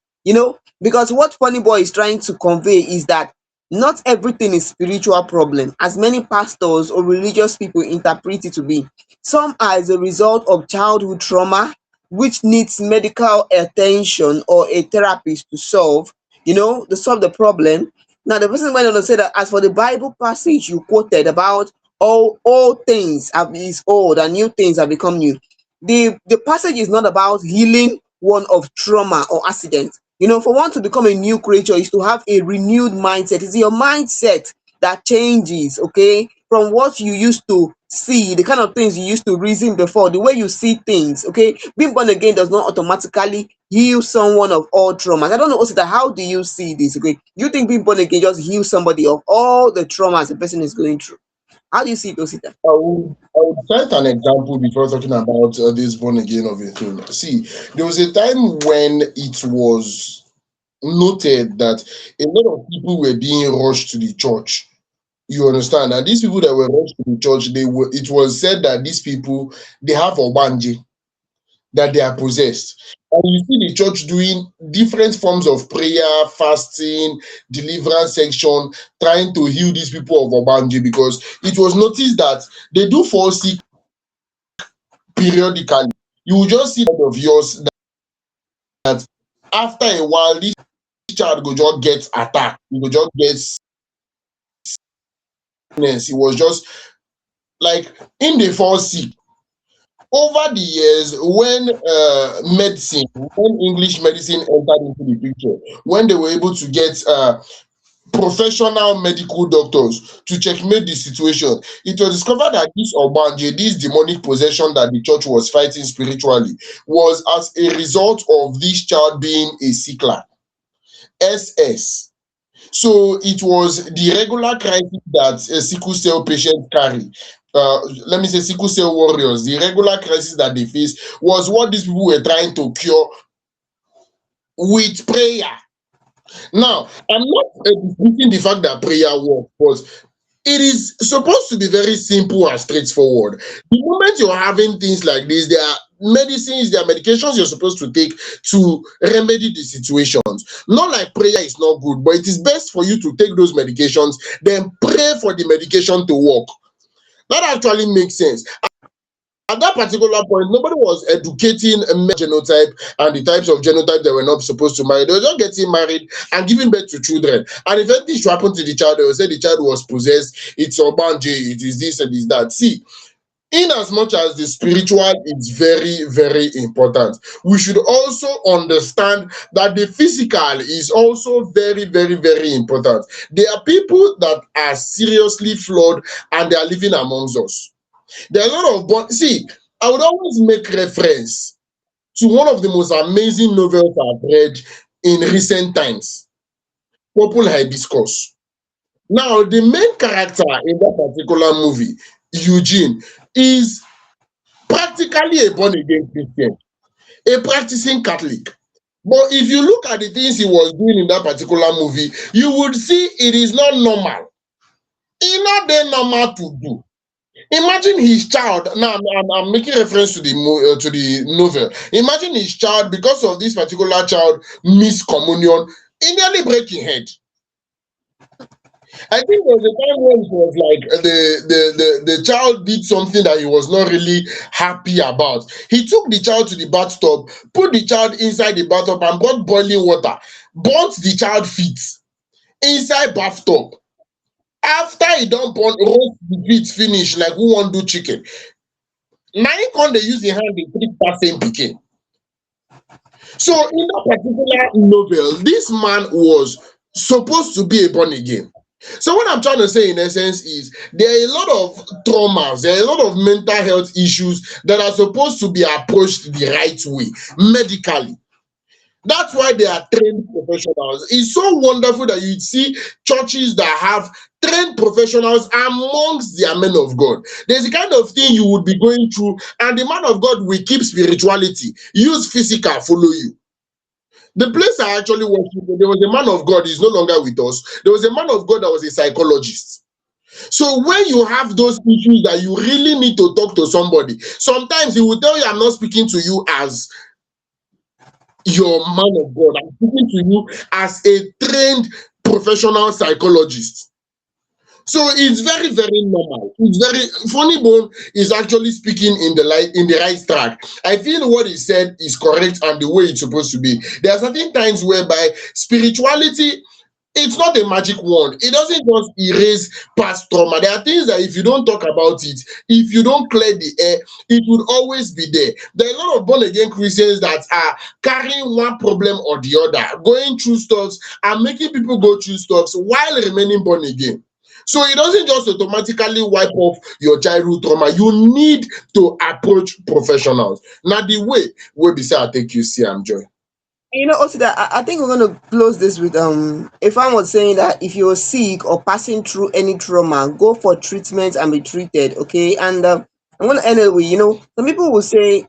Because what Funny Boy is trying to convey is that not everything is spiritual problem, as many pastors or religious people interpret it to be. Some are as a result of childhood trauma, which needs medical attention or a therapist to solve the problem. Now, the person went on to say that as for the Bible passage you quoted about all things have is old and new things have become new, the passage is not about healing one of trauma or accident. For one to become a new creature is to have a renewed mindset. It's your mindset that changes, okay, from what you used to see, the kind of things you used to reason before, the way you see things, okay. Being born again does not automatically heal someone of all traumas. I don't know, Osita, how do you see this? Okay, you think being born again just heals somebody of all the traumas the person is going through? How do you see it, Osita? I would cite an example before talking about this born again of a thing. See, there was a time when it was noted that a lot of people were being rushed to the church. You understand? And these people that were rushed to the church, it was said that these people they have obanje, that they are possessed. And you see the church doing different forms of prayer, fasting, deliverance section, trying to heal these people of obanje because it was noticed that they do fall sick periodically. You will just see of yours that after a while this child go just get attacked, he go just get sickness. It was just like in the fall sick. Over the years, when when English medicine entered into the picture, when they were able to get professional medical doctors to checkmate the situation, it was discovered that this obanje, this demonic possession that the church was fighting spiritually, was as a result of this child being a sickler, SS. So it was the regular crisis that sickle cell patients carry. Let me say sickle cell warriors, the regular crisis that they face was what these people were trying to cure with prayer. Now, I'm not disputing the fact that prayer works, but it is supposed to be very simple and straightforward. The moment you're having things like this, there are medicines, there are medications you're supposed to take to remedy the situations. Not like prayer is not good, but it is best for you to take those medications, then pray for the medication to work. That actually makes sense. At that particular point, nobody was educating a male genotype and the types of genotype they were not supposed to marry. They were just getting married and giving birth to children. And if anything should happen to the child, they will say the child was possessed, it's obanje, it is this and is that. See, in as much as the spiritual is very, very important, we should also understand that the physical is also very, very, very important. There are people that are seriously flawed and they are living amongst us. There are a lot of see, I would always make reference to one of the most amazing novels I've read in recent times, Purple Hibiscus. Now, the main character in that particular movie, Eugene, is practically a born again Christian, a practicing Catholic. But if you look at the things he was doing in that particular movie, you would see it is not normal. It's not then normal to do. Imagine his child. Now I'm making reference to the novel. Imagine his child, because of this particular child miscommunion, he nearly breaking head. I think there was a time when it was like the child did something that he was not really happy about. He took the child to the bathtub, put the child inside the bathtub, and brought boiling water, burnt the child feet inside bathtub. After he don't burn roast the feet finish, like who want do chicken. Now he can't they use the hand they treat that same pikin. So in that particular novel, this man was supposed to be a born again. So what I'm trying to say in essence is there are a lot of traumas, there are a lot of mental health issues that are supposed to be approached the right way, medically. That's why they are trained professionals. It's so wonderful that you see churches that have trained professionals amongst their men of God. There's a kind of thing you would be going through, and the man of God will keep spirituality, use physical, follow you. The place I actually worship, there was a man of God, he's no longer with us. There was a man of God that was a psychologist. So when you have those issues that you really need to talk to somebody, sometimes he will tell you, I'm not speaking to you as your man of God. I'm speaking to you as a trained professional psychologist. So it's very, very normal. It's very Funnybone is actually speaking in the right track. I feel what he said is correct and the way it's supposed to be. There are certain times whereby spirituality It's not a magic wand. It doesn't just erase past trauma. There are things that if you don't talk about it, if you don't clear the air, it would always be there. There are a lot of born again Christians that are carrying one problem or the other, going through stuff and making people go through stuff while remaining born again. So it doesn't just automatically wipe off your childhood trauma. You need to approach professionals. Now the way we be say I take you see I'm joy. Also that I think we're going to close this with if I was saying that if you're sick or passing through any trauma, go for treatment and be treated. Okay, and I'm going to end it with some people will say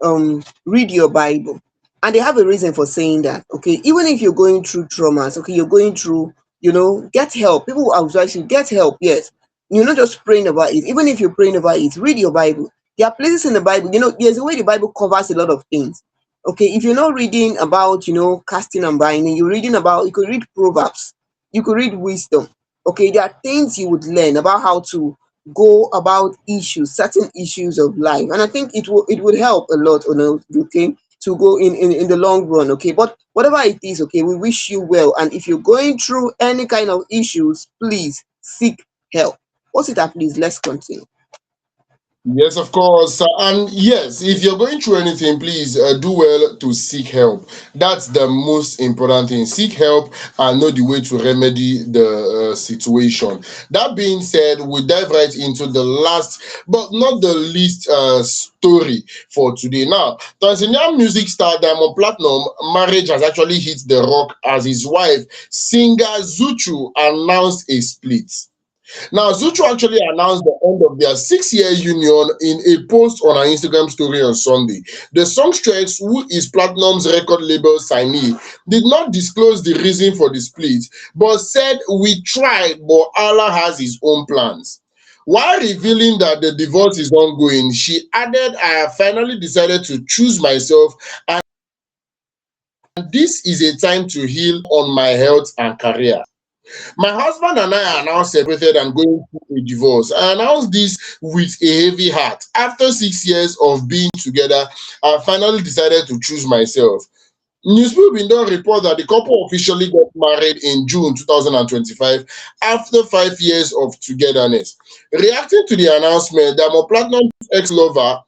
read your Bible, and they have a reason for saying that. Okay, even if you're going through traumas, okay, you're going through get help. People will advise you get help. Yes, you're not just praying about it. Even if you're praying about it, read your Bible. There are places in the Bible. There's a way the Bible covers a lot of things. Okay, if you're not reading about casting and binding, you're reading about, you could read Proverbs, you could read wisdom. Okay, there are things you would learn about how to go about issues, certain issues of life, and I think it would help a lot. Okay, to go in the long run. Okay, but whatever it is, okay, we wish you well, and if you're going through any kind of issues, please seek help. What's it at, please? Let's continue. Yes, of course. And yes, if you're going through anything, please do well to seek help. That's the most important thing. Seek help and know the way to remedy the situation. That being said, we dive right into the last, but not the least, story for today. Now, Tanzanian music star Diamond Platinum marriage has actually hit the rock as his wife, singer Zuchu, announced a split. Now, Zuchu actually announced the end of their 6 year union in a post on her Instagram story on Sunday. The songstress, who is Platinum's record label signee, did not disclose the reason for the split, but said, "We tried, but Allah has his own plans." While revealing that the divorce is ongoing, she added, "I have finally decided to choose myself, and this is a time to heal on my health and career. My husband and I are now separated and going through a divorce. I announced this with a heavy heart. After 6 years of being together, I finally decided to choose myself." Newspeople don't report that the couple officially got married in June 2025 after 5 years of togetherness. Reacting to the announcement, Diamond Platinum's ex-lover,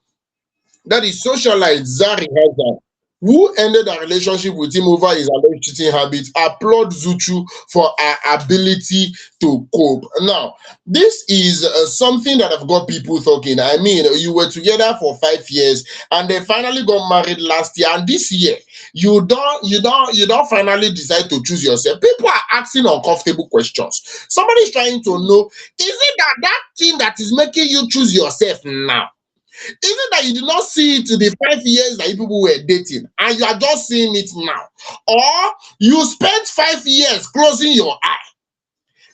that is socialite Zari Hazard, who ended a relationship with him over his alleged cheating habits, applaud Zuchu for her ability to cope. Now, this is something that have got people talking. I mean, you were together for 5 years and they finally got married last year, and this year you don't finally decide to choose yourself. People are asking uncomfortable questions. Somebody's trying to know, is it that thing that is making you choose yourself now? Is it that you did not see it in the 5 years that you people were dating and you are just seeing it now? Or you spent 5 years closing your eye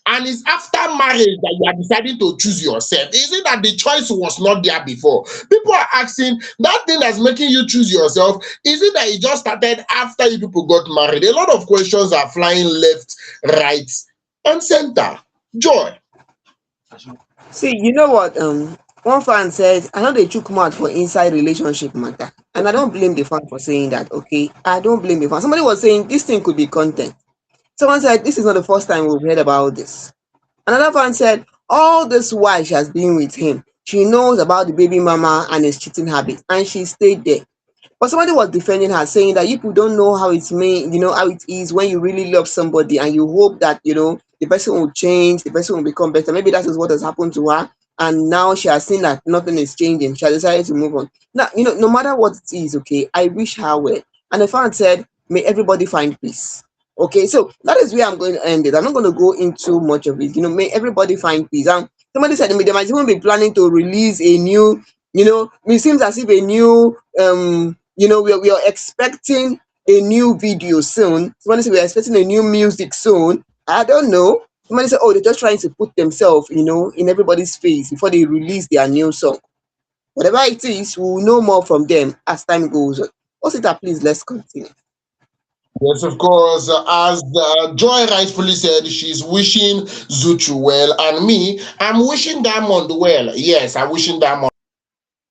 and it's after marriage that you are deciding to choose yourself? Is it that the choice was not there before? People are asking, that thing that's making you choose yourself, is it that it just started after you people got married? A lot of questions are flying left, right, and center. Joy. See, you know what? One fan said, "I know they took mouth for inside relationship matter," and I don't blame the fan for saying that. Okay, I don't blame the fan. Somebody was saying this thing could be content. Someone said this is not the first time we've heard about this. Another fan said all this while she has been with him, she knows about the baby mama and his cheating habit, and she stayed there. But somebody was defending her, saying that you people don't know how it's made, how it is when you really love somebody and you hope that the person will change, the person will become better. Maybe that is what has happened to her, and now she has seen that nothing is changing. She has decided to move on. Now, no matter what it is, okay, I wish her well. And the fan said, "May everybody find peace." Okay, so that is where I'm going to end it. I'm not going to go into much of it. May everybody find peace. Somebody said they might even be planning to release a new, it seems as if a new we are expecting a new video soon. Somebody said we're expecting a new music soon. I don't know. Somebody said, oh, they're just trying to put themselves, in everybody's face before they release their new song. Whatever it is, we'll know more from them as time goes on. What's it that, please? Let's continue. Yes, of course. As Joy rightfully said, she's wishing Zuchu well, and me, I'm wishing Diamond well. Yes, I'm wishing Diamond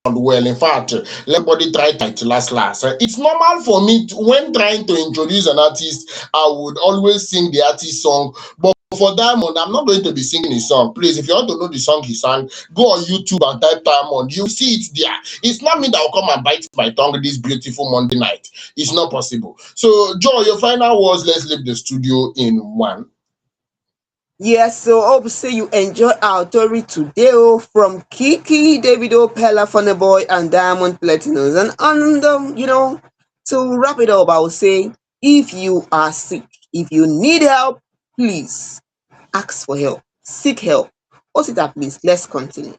well. In fact, let body try to last. It's normal for me when trying to introduce an artist, I would always sing the artist song, but for Diamond, I'm not going to be singing his song. Please, if you want to know the song he sang, go on YouTube and type Diamond. You see it there. It's not me that will come and bite my tongue this beautiful Monday night. It's not possible. So, Joe, your final words, let's leave the studio in one. Yes, so hope say you enjoy our story today from Kiekie, Davido, Peller, Funnybone, and Diamond Platnumz. And to wrap it up, I will say if you are sick, if you need help, please ask for help, seek help. Osita, please, let's continue.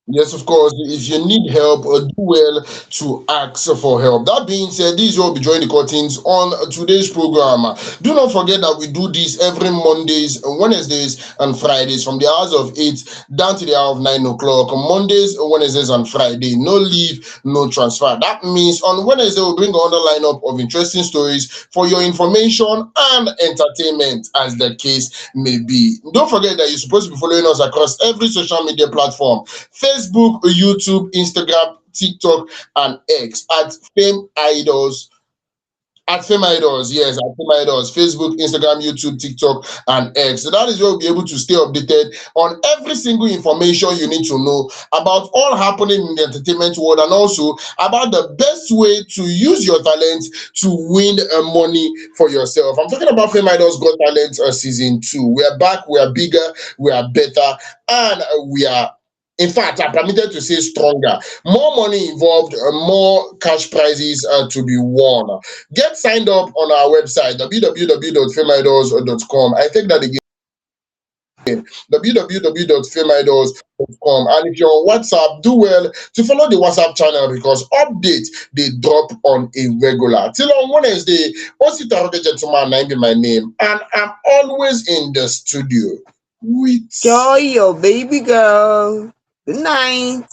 Yes, of course. If you need help, do well to ask for help. That being said, this will be joining the curtains on today's program. Do not forget that we do this every Mondays, Wednesdays, and Fridays from the hours of 8 down to the hour of 9 o'clock. Mondays, Wednesdays, and Friday. No leave, no transfer. That means on Wednesday, we'll bring another lineup of interesting stories for your information and entertainment, as the case may be. Don't forget that you're supposed to be following us across every social media platform: Facebook, YouTube, Instagram, TikTok, and X at Fame Idols. At Fame Idols, yes, at Fame Idols, Facebook, Instagram, YouTube, TikTok, and X. So that is where you'll be able to stay updated on every single information you need to know about all happening in the entertainment world, and also about the best way to use your talent to win money for yourself. I'm talking about Fame Idols Got Talent season 2. We are back, we are bigger, we are better, and we are, in fact, I'm permitted to say, stronger. More money involved, more cash prizes to be won. Get signed up on our website, www.fameidols.com. I take that again, www.fameidols.com. And if you're on WhatsApp, do well to follow the WhatsApp channel, because updates they drop on a regular. Till on Wednesday, Osita Gentleman, I be my name, and I'm always in the studio with Joy, your baby girl. Good night.